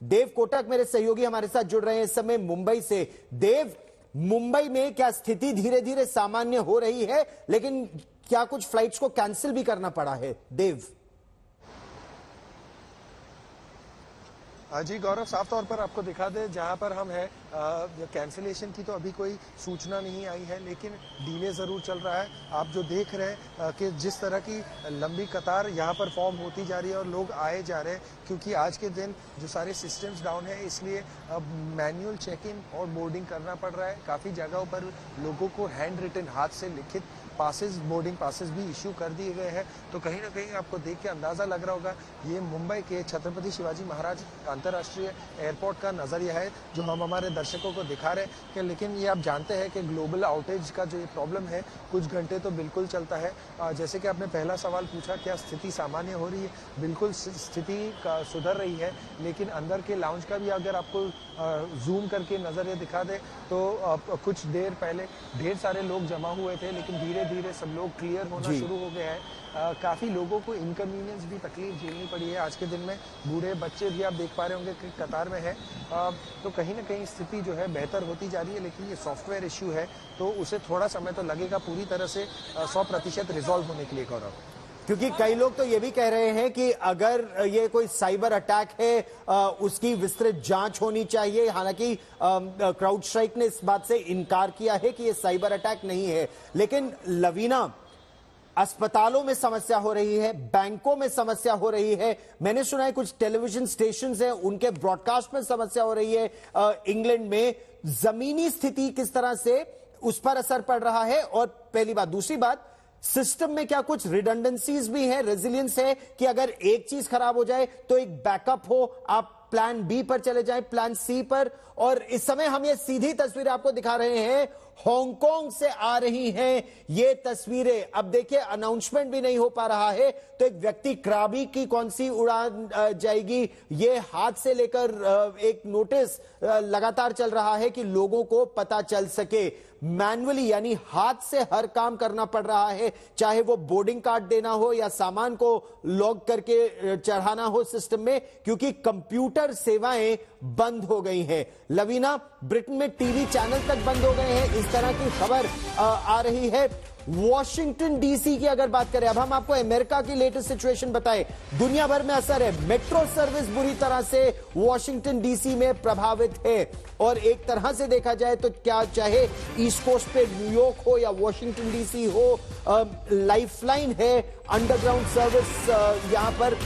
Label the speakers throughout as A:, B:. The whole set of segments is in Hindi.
A: देव कोटक मेरे सहयोगी हमारे साथ जुड़ रहे हैं इस समय मुंबई से। देव, मुंबई में क्या स्थिति धीरे धीरे सामान्य हो रही है, लेकिन क्या कुछ फ्लाइट्स को कैंसिल भी करना पड़ा है? देव
B: जी गौरव, साफ तौर पर आपको दिखा दे जहां पर हम हैं, कैंसिलेशन की तो अभी कोई सूचना नहीं आई है, लेकिन डिले ज़रूर चल रहा है। आप जो देख रहे हैं कि जिस तरह की लंबी कतार यहां पर फॉर्म होती जा रही है और लोग आए जा रहे हैं, क्योंकि आज के दिन जो सारे सिस्टम्स डाउन है, इसलिए अब मैनुअल चेक इन और बोर्डिंग करना पड़ रहा है। काफ़ी जगहों पर लोगों को हैंड रिटन, हाथ से लिखित पासेस, बोर्डिंग पासेस भी इशू कर दिए गए हैं। तो कहीं ना कहीं आपको देख के अंदाज़ा लग रहा होगा, ये मुंबई के छत्रपति शिवाजी महाराज अंतर्राष्ट्रीय एयरपोर्ट का नज़रिया है जो हम हमारे दर्शकों को दिखा रहे हैं। कि लेकिन ये आप जानते हैं कि ग्लोबल आउटेज का जो ये प्रॉब्लम है, कुछ घंटे तो बिल्कुल चलता है। जैसे कि आपने पहला सवाल पूछा, क्या स्थिति सामान्य हो रही है? बिल्कुल स्थिति सुधर रही है, लेकिन अंदर के लाउंज का भी अगर आपको जूम करके नज़र दिखा दे तो कुछ देर पहले ढेर सारे लोग जमा हुए थे, लेकिन धीरे धीरे सब लोग क्लियर होना शुरू हो गए हैं। काफ़ी लोगों को इनकन्वीनियंस भी, तकलीफ झेलनी पड़ी है आज के दिन में। बूढ़े बच्चे भी आप देख पा रहे होंगे कि कतार में है। तो कहीं ना कहीं स्थिति जो है बेहतर होती जा रही है, लेकिन ये सॉफ्टवेयर इश्यू है तो उसे थोड़ा समय तो लगेगा पूरी तरह से 100% रिजॉल्व होने के लिए गौरव।
A: क्योंकि कई लोग तो ये भी कह रहे हैं कि अगर ये कोई साइबर अटैक है उसकी विस्तृत जांच होनी चाहिए। हालांकि क्राउड स्ट्राइक ने इस बात से इनकार किया है कि ये साइबर अटैक नहीं है। लेकिन लवीना, अस्पतालों में समस्या हो रही है, बैंकों में समस्या हो रही है, मैंने सुना है कुछ टेलीविजन स्टेशंस हैं उनके ब्रॉडकास्ट में समस्या हो रही है। इंग्लैंड में जमीनी स्थिति किस तरह से उस पर असर पड़ रहा है? और पहली बात, दूसरी बात, सिस्टम में क्या कुछ रिडंडेंसीज भी है, रेजिलियंस है कि अगर एक चीज खराब हो जाए तो एक बैकअप हो, आप प्लान बी पर चले जाएं, प्लान सी पर। और इस समय हम ये सीधी तस्वीर आपको दिखा रहे हैं, हांगकांग से आ रही हैं ये तस्वीरें। अब देखिए, अनाउंसमेंट भी नहीं हो पा रहा है तो एक व्यक्ति क्राबी की कौन सी उड़ान जाएगी, ये हाथ से लेकर एक नोटिस लगातार चल रहा है कि लोगों को पता चल सके। मैनुअली यानी हाथ से हर काम करना पड़ रहा है, चाहे वो बोर्डिंग कार्ड देना हो या सामान को लॉग करके चढ़ाना हो सिस्टम में, क्योंकि कंप्यूटर सेवाएं बंद हो गई हैं। लवीना, ब्रिटेन में टीवी चैनल तक बंद हो गए हैं, इस तरह की खबर आ रही है। वॉशिंगटन डीसी की अगर बात करें, अब हम आपको अमेरिका की लेटेस्ट सिचुएशन बताएं। दुनिया भर में असर है, मेट्रो सर्विस बुरी तरह से वॉशिंगटन डीसी में प्रभावित है। और एक तरह से देखा जाए तो क्या, चाहे ईस्ट कोस्ट पे न्यूयॉर्क हो या वॉशिंगटन डीसी हो, लाइफलाइन है, अंडरग्राउंड सर्विस यहां पर।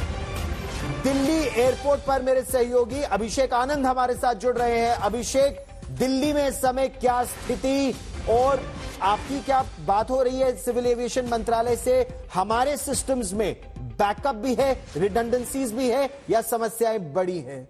A: दिल्ली एयरपोर्ट पर मेरे सहयोगी अभिषेक आनंद हमारे साथ जुड़ रहे हैं। अभिषेक, दिल्ली में इस समय क्या स्थिति और आपकी क्या बात हो रही है सिविल एविएशन मंत्रालय से? हमारे सिस्टम्स में बैकअप भी है, रिडंडेंसीज भी है, या समस्याएं बड़ी हैं?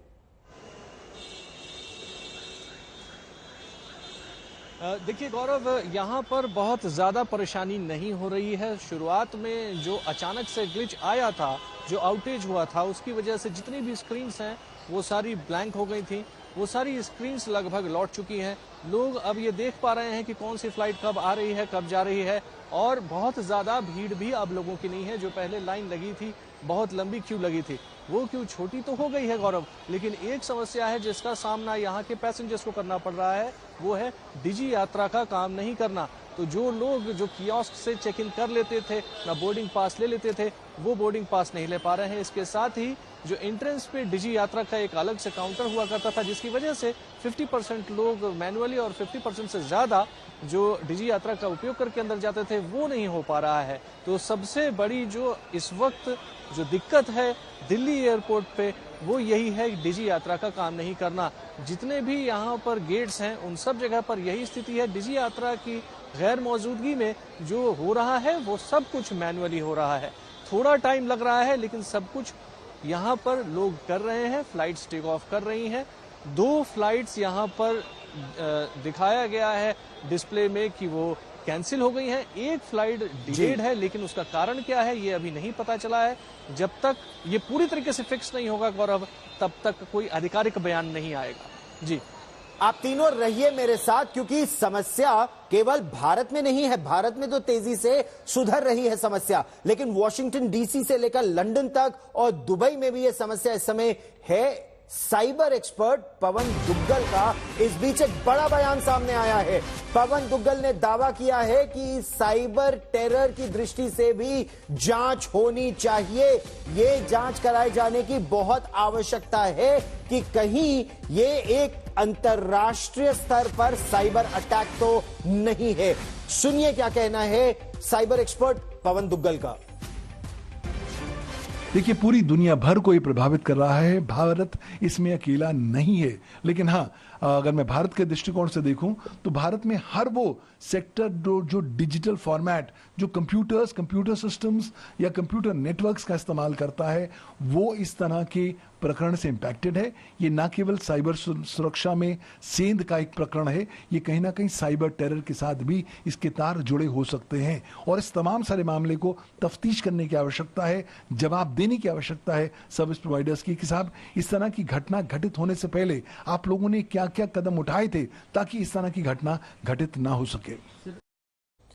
C: देखिए गौरव, यहाँ पर बहुत ज़्यादा परेशानी नहीं हो रही है। शुरुआत में जो अचानक से ग्लिच आया था, जो आउटेज हुआ था, उसकी वजह से जितनी भी स्क्रीन्स हैं वो सारी ब्लैंक हो गई थी। वो सारी स्क्रीन्स लगभग लौट चुकी हैं। लोग अब ये देख पा रहे हैं कि कौन सी फ्लाइट कब आ रही है, कब जा रही है। और बहुत ज़्यादा भीड़ भी अब लोगों की नहीं है। जो पहले लाइन लगी थी, बहुत लंबी क्यू लगी थी, वो क्यू छोटी तो हो गई है गौरव, लेकिन एक समस्या है जिसका सामना यहाँ के पैसेंजर्स को करना पड़ रहा है, वो है डिजी यात्रा का काम नहीं करना। तो जो लोग जो कियोस्क से चेक इन कर लेते थे, ना बोर्डिंग पास ले लेते थे, वो बोर्डिंग पास नहीं ले पा रहे हैं। इसके साथ ही जो एंट्रेंस पे डिजी यात्रा का एक अलग से काउंटर हुआ करता था, जिसकी वजह से 50% लोग मैनुअली और 50% से ज़्यादा जो डिजी यात्रा का उपयोग करके अंदर जाते थे, वो नहीं हो पा रहा है। तो सबसे बड़ी जो इस वक्त जो दिक्कत है दिल्ली एयरपोर्ट पे, वो यही है, डिजी यात्रा का काम नहीं करना। जितने भी यहाँ पर गेट्स हैं, उन सब जगह पर यही स्थिति है। डिजी यात्रा की गैर मौजूदगी में जो हो रहा है वो सब कुछ मैनुअली हो रहा है। थोड़ा टाइम लग रहा है, लेकिन सब कुछ यहाँ पर लोग कर रहे हैं। फ्लाइट्स टेक ऑफ कर रही हैं। 2 फ्लाइट्स यहाँ पर दिखाया गया है डिस्प्ले में कि वो कैंसिल हो गई हैं। एक फ्लाइट डिलेड है, लेकिन उसका कारण क्या है ये अभी नहीं पता चला है। जब तक ये पूरी तरीके से फिक्स नहीं होगा गौरव, तब तक कोई आधिकारिक बयान नहीं आएगा। जी,
A: आप तीनों रहिए मेरे साथ, क्योंकि समस्या केवल भारत में नहीं है। भारत में तो तेजी से सुधर रही है समस्या, लेकिन वॉशिंगटन डीसी से लेकर लंदन तक और दुबई में भी यह समस्या इस समय है। साइबर एक्सपर्ट पवन दुग्गल का इस बीच एक बड़ा बयान सामने आया है। पवन दुग्गल ने दावा किया है कि साइबर टेरर की दृष्टि से भी जांच होनी चाहिए। ये जांच कराए जाने की बहुत आवश्यकता है कि कहीं ये एक अंतर्राष्ट्रीय स्तर पर साइबर अटैक तो नहीं है। सुनिए क्या कहना है साइबर एक्सपर्ट पवन दुग्गल का।
D: देखिए, पूरी दुनिया भर को ये प्रभावित कर रहा है, भारत इसमें अकेला नहीं है। लेकिन हाँ, अगर मैं भारत के दृष्टिकोण से देखूं तो भारत में हर वो सेक्टर जो डिजिटल फॉर्मेट, जो कंप्यूटर सिस्टम्स या कंप्यूटर नेटवर्क्स का इस्तेमाल करता है, वो इस तरह के प्रकरण से इंपैक्टेड है। ये ना केवल साइबर सुरक्षा में सेंध का एक प्रकरण है, ये कहीं ना कहीं साइबर टेरर के साथ भी इसके तार जुड़े हो सकते हैं। और इस तमाम सारे मामले को तफ्तीश करने की आवश्यकता है, जवाब देने की आवश्यकता है सर्विस प्रोवाइडर्स की कि साहब, इस तरह की घटना घटित होने से पहले आप लोगों ने क्या क्या कदम उठाए थे ताकि इस तरह की घटना घटित ना हो सके।